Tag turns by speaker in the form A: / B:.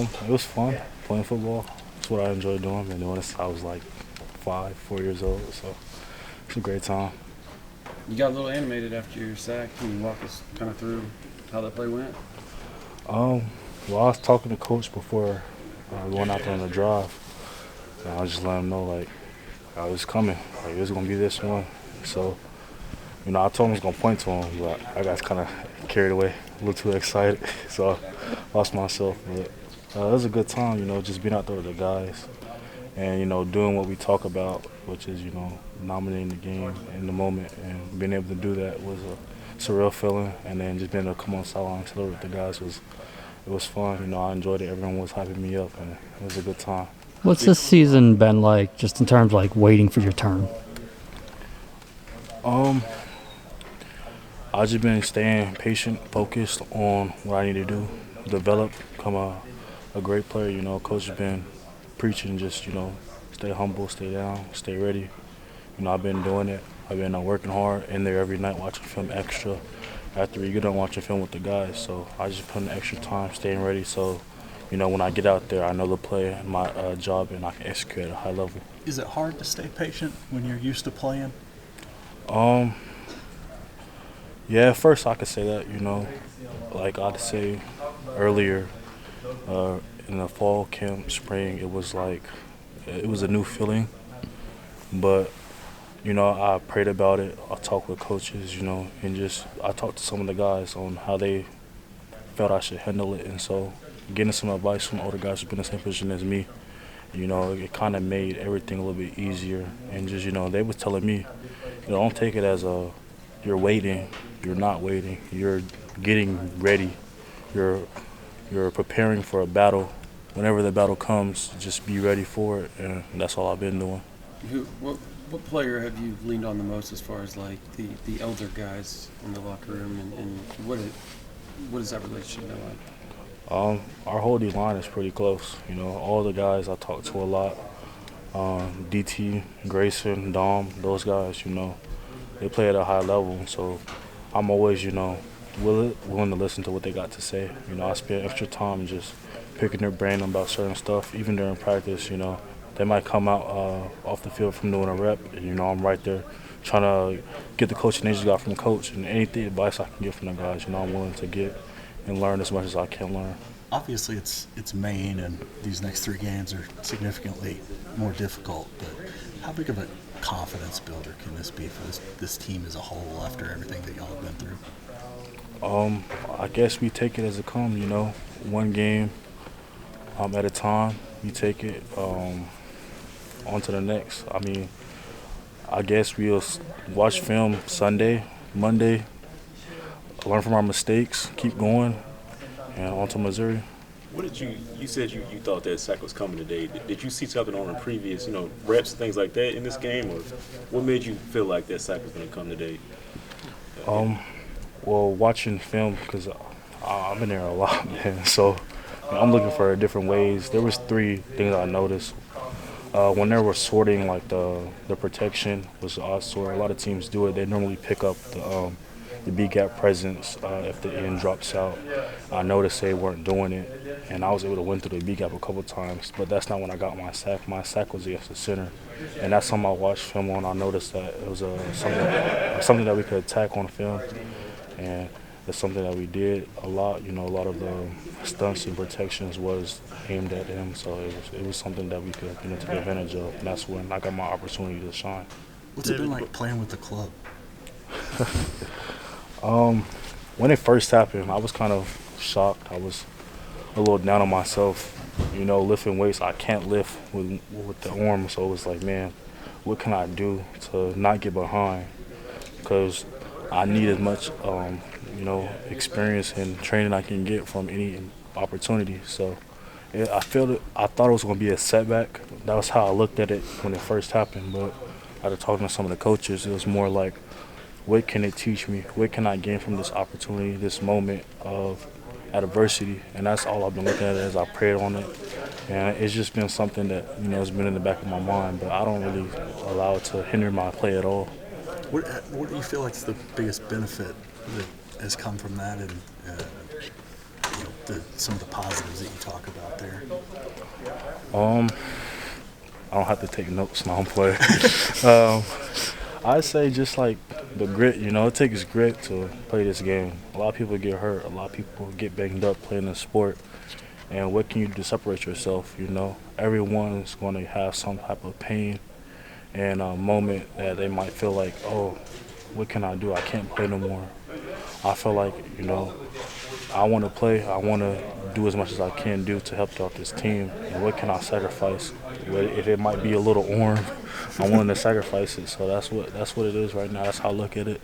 A: It was fun playing football. It's what I enjoy doing. Been doing this since I was like 4 years old. So it's a great time.
B: You got a little animated after your sack. Can you walk us kind of through how that play went?
A: Um, well, I was talking to coach before we went out there on the drive. And I was just letting him know like I was coming. Like it was gonna be this one. So I told him I was gonna point to him, but I got kind of carried away, a little too excited, so I lost myself. But it was a good time, just being out there with the guys and doing what we talk about, which is dominating the game in the moment, and being able to do that was a surreal feeling. And then just being able to come on sideline and celebrate with the guys was fun. I enjoyed it. Everyone was hyping me up, and it was a good time.
C: What's this season been like, just in terms of like waiting for your turn?
A: I've just been staying patient, focused on what I need to do, develop, become a great player. Coach has been preaching just, stay humble, stay down, stay ready. I've been doing it. I've been working hard in there every night, watching film extra after you get done watching film with the guys. So I just put in extra time, staying ready. So, when I get out there, I know the play and my job, and I can execute at a high level.
D: Is it hard to stay patient when you're used to playing?
A: Yeah, at first I could say that, like I'd say earlier in the fall camp, spring, it was a new feeling. But, I prayed about it. I talked with coaches, and just I talked to some of the guys on how they felt I should handle it. And so getting some advice from older guys who've been in the same position as me, it kind of made everything a little bit easier. And just, they was telling me, don't take it as you're waiting. You're not waiting. You're getting ready. You're preparing for a battle. Whenever the battle comes, just be ready for it, and that's all I've been doing.
B: What player have you leaned on the most as far as like the elder guys in the locker room, and what is that relationship been like?
A: Our whole D-line is pretty close. All the guys I talk to a lot, DT, Grayson, Dom, those guys, they play at a high level, so I'm always, willing to listen to what they got to say. I spend extra time just picking their brain about certain stuff, even during practice. They might come out off the field from doing a rep, and I'm right there trying to get the coaching they just got from coach, and anything advice I can get from the guys, I'm willing to get and learn as much as I can learn.
D: Obviously, it's Maine, and these next 3 games are significantly more difficult. But how big of a confidence builder can this be for this team as a whole after everything that y'all have been through?
A: I guess we take it as it comes. One game at a time. We take it on to the next. I guess we'll watch film Sunday, Monday, learn from our mistakes, keep going, and on to Missouri.
E: What did you said you thought that sack was coming today. Did you see something on the previous, reps, things like that in this game, or what made you feel like that sack was going to come today?
A: Well, watching film, because I've been there a lot, man, so I'm looking for different ways. There was 3 things I noticed. When they were sorting, like the protection was odd sort. A lot of teams do it. They normally pick up the B-gap presence if the end drops out. I noticed they weren't doing it, and I was able to win through the B-gap a couple times, but that's not when I got my sack. My sack was against the center, and that's something I watched film on. I noticed that it was something that we could attack on film, and it's something that we did a lot. A lot of the stunts and protections was aimed at him, so it was something that we could take advantage of, and that's when I got my opportunity to shine.
D: What's it been like playing with the club?
A: When it first happened, I was kind of shocked. I was a little down on myself. Lifting weights, I can't lift with the arm, so it was like, man, what can I do to not get behind? Because I need as much, experience and training I can get from any opportunity. So I thought it was going to be a setback. That was how I looked at it when it first happened. But after talking to some of the coaches, it was more like, what can it teach me? What can I gain from this opportunity, this moment of adversity? And that's all I've been looking at as I prayed on it. And it's just been something that, has been in the back of my mind, but I don't really allow it to hinder my play at all.
D: What do you feel like is the biggest benefit that has come from that, and some of the positives that you talk about there?
A: I don't have to take notes now. I'm playing. I'd say just like the grit. It takes grit to play this game. A lot of people get hurt. A lot of people get banged up playing this sport. And what can you do to separate yourself? Everyone's going to have some type of pain and a moment that they might feel like, oh, what can I do? I can't play no more. I feel like, I want to play. I want to do as much as I can do to help out this team. And what can I sacrifice? If it might be a little arm, I'm willing to sacrifice it. So that's what it is right now. That's how I look at it.